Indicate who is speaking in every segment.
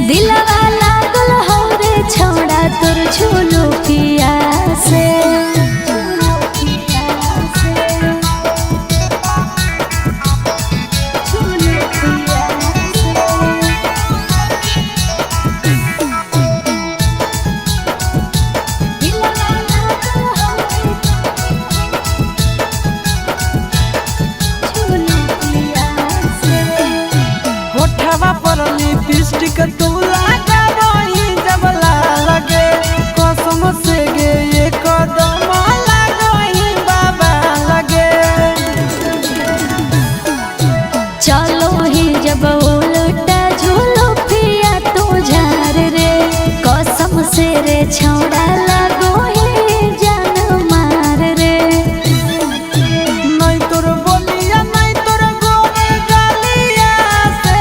Speaker 1: दिलवा लागल हो रे छोड़ा तोर झूलू पिया से।
Speaker 2: लिपस्टिक तू लगा रही जब लगे कसम से गे ये कदम लगही बाबा लगे।
Speaker 1: चलो ही जब उल्टा झूलो पिया तू झार रे कसम से रे छोड़ा लगो ही जान मार रे।
Speaker 2: नहीं तोर बोलिया नहीं तोर गोर गलिया से,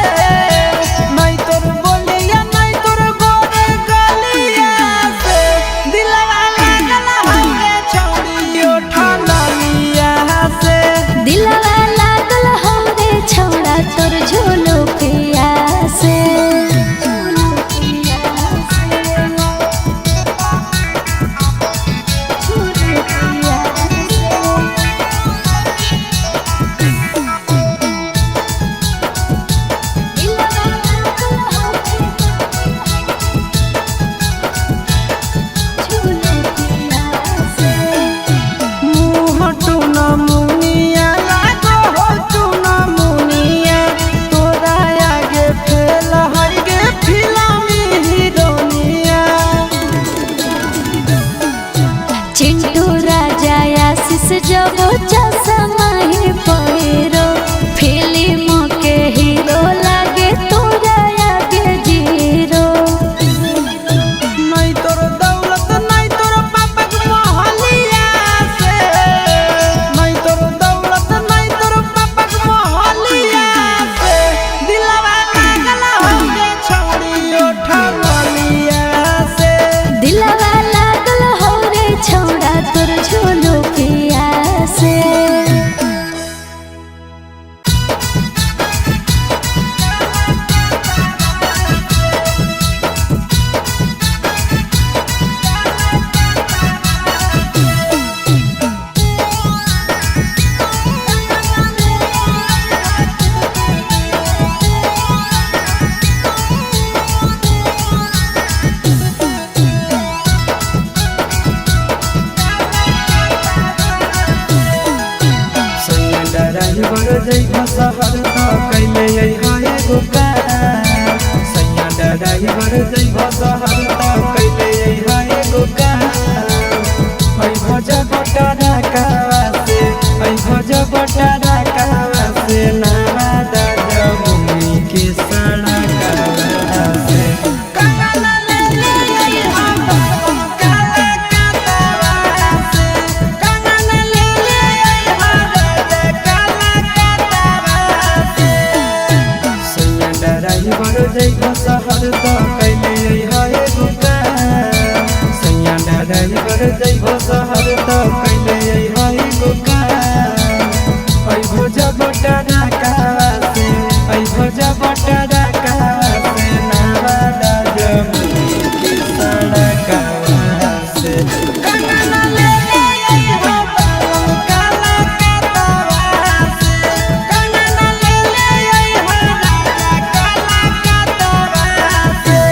Speaker 2: नहीं तोर बोलिया नहीं तोर गोर गलिया से दिलवा लागल हवे छौड़ी ओठा लिया से।
Speaker 1: दिलवा लागल हो रे छोड़ा तोर झूलो पिया से। चिंटू राजा आशीष जब चश्मा ही पहिरो फिल्म के हीरो लागे तोरा आगे जीरो।
Speaker 2: नहीं तोर दौलत नहीं तोर पापा के मोहलिया से, नहीं तोर दौलत नहीं तोर पापा के मोहलिया से दिलवा लागल हवे छौड़ी ओठा लिया से।
Speaker 1: दिलवा लागल हो रे छोड़ा तोर झूलो पिया से।
Speaker 2: ड्राइवर जइबा शहर त कैले हाय गोका। सैया ड्राइवर जइबा शहर त कैले हाय गोका। ऐ भज बटारा कावा से, ऐ भज बटारा कावा से नावा दादा भूमि के साड़ा कावा से। काला ले ले हम काला कावा से, काला ले ले हम ड्राइवर जइबा शहर त कैले हाय गोका। सैया ड्राइवर जइबा शहर त कैले हाय गोका। ऐ भोज बटारा कावा से, ऐ भोज बटारा कावा से नावा दादा के साड़ा कावा से। काला ले ले हम काला कावा से, काला ले ले हम काला कावा से।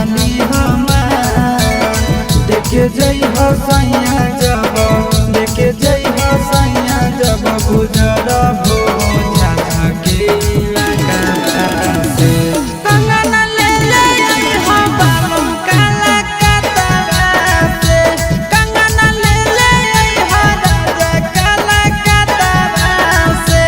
Speaker 2: जानी हमार देखे जई हो सैया जब देखे जई हो सैया जब गुजर हो झाझा के इलाका से कंगना ले ले आई हो बाबू काला कतरा से कंगना ले ले आई हो राजा काला कतरा से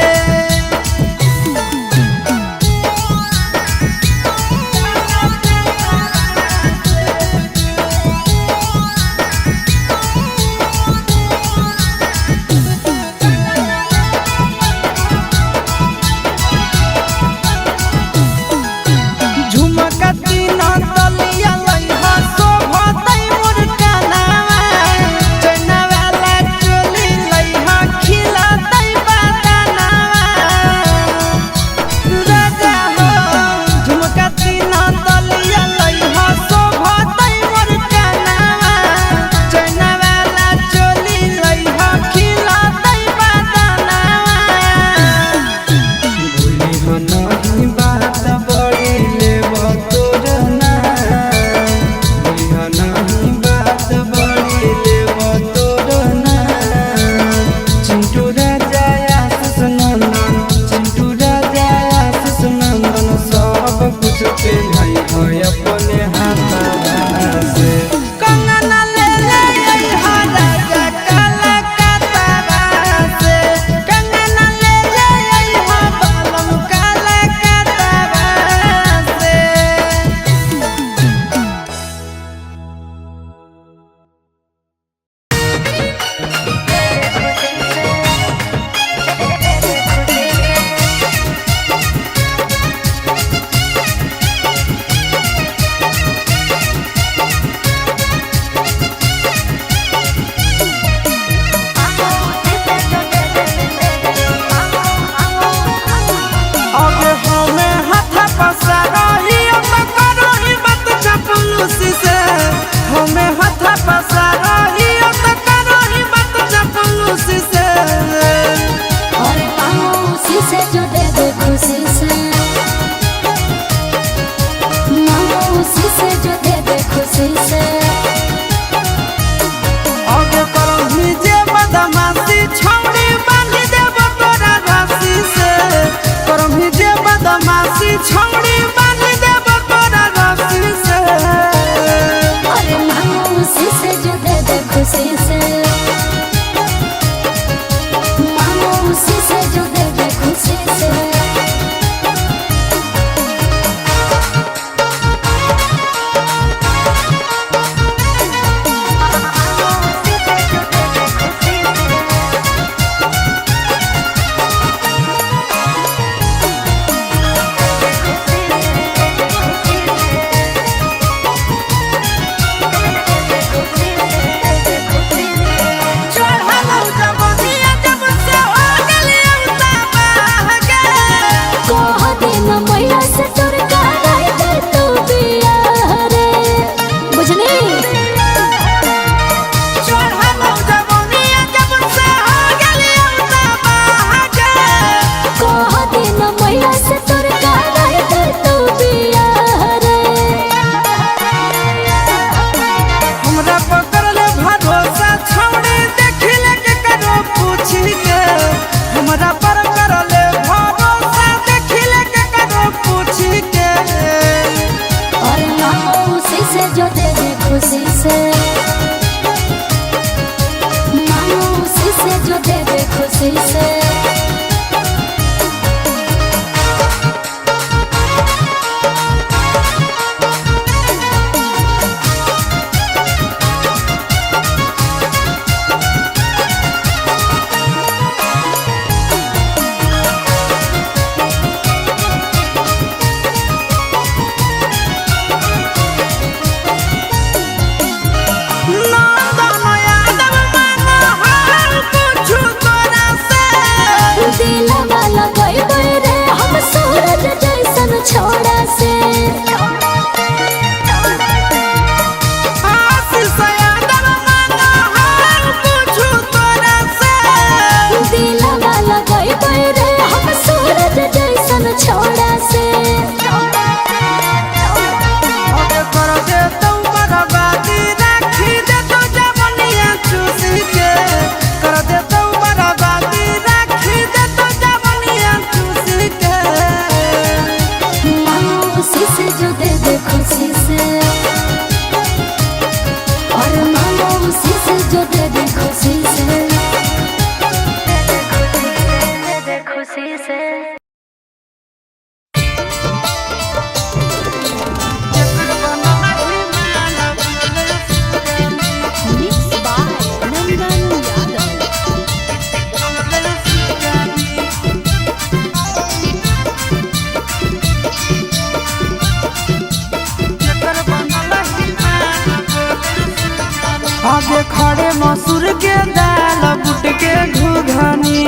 Speaker 2: आगे खड़े मसूर के दाल बुट के घुघनी,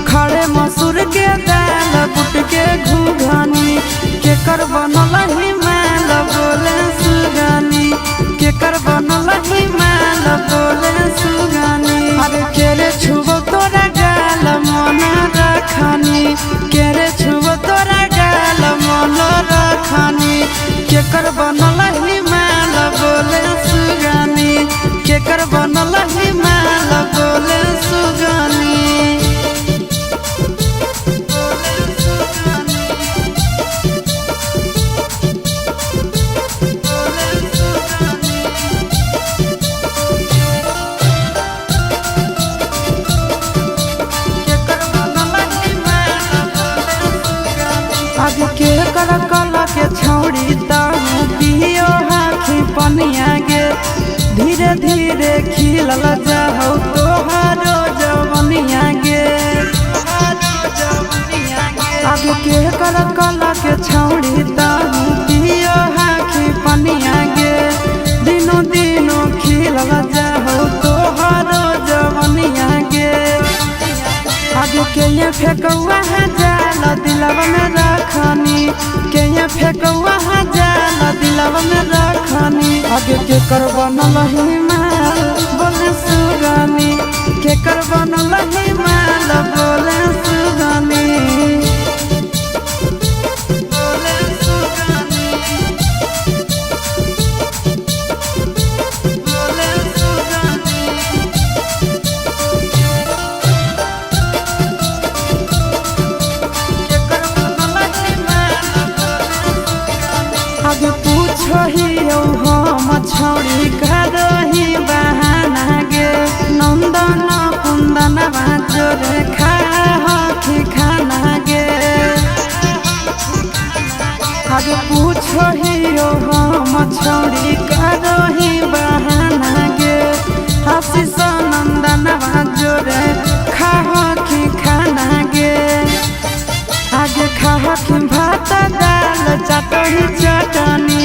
Speaker 2: खड़े मसूर के दाल बुट के घुघनी, केकर बनल हिमाल बोले सुगनी, केकर बनल हिमाल बोले सुगनी। अरे केरे छुबो तोरा गाल मन रखनी, केरे छुबो तोरा गाल मन रखनी, केकर बनल हिमाल बोले सुगनी, केकर बनल हिमाल बोले सुगनी। आगे के कर कला के छौड़ी ताहू पियो हाखी पनिया गे, धीरे धीरे खिलल जाहौ तोहारो जवनिया गे। आगे के कर कला के छौड़ी ताहू पियो हाखी पनिया गे, दिनो दिनो खिलल जाहौ तोहारो जवनिया गे। आगे के ये फेकौआ जाल दिलवा में रखनी, के ये फेकौआ जाल दिलवा में रखनी। आगे के कर बनल हिमाल बोले सुगनी, के कर बनल हिमाल बोले सुगनी, बोले सुगनी, बोले सुगनी। आगे पूछो ही हम छौड़ी करही बहाना गे, नंदन कुंदन जोरे खाही खाना गे। आगे पूछो ही हम छौड़ी करही बहाना गे, आशीष नंदन जोरे खाही खाना गे। आगे खाही भात दाल चटनी चटनी,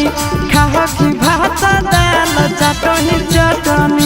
Speaker 2: खाही भात दाल चटनी चटनी।